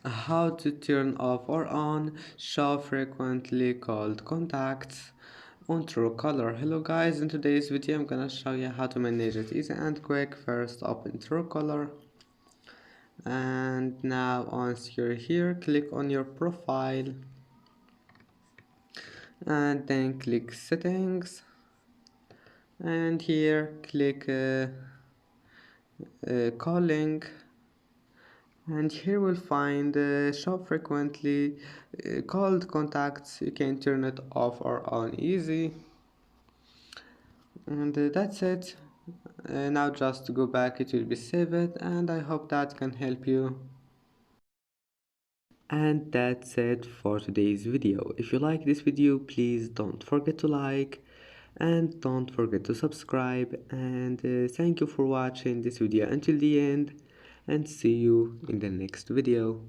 how to turn off or on show frequently called contacts on Truecaller. Hello guys, in today's video I'm gonna show you how to manage it easy and quick. First, open Truecaller, and now once you're here, click on your profile and then click settings, and here click calling, and here we'll find show frequently called contacts. You can turn it off or on easy, and that's it. Now just go back, it will be saved, and I hope that can help you. And that's it for today's video. If you like this video, please don't forget to like and don't forget to subscribe, and thank you for watching this video until the end, and see you in the next video.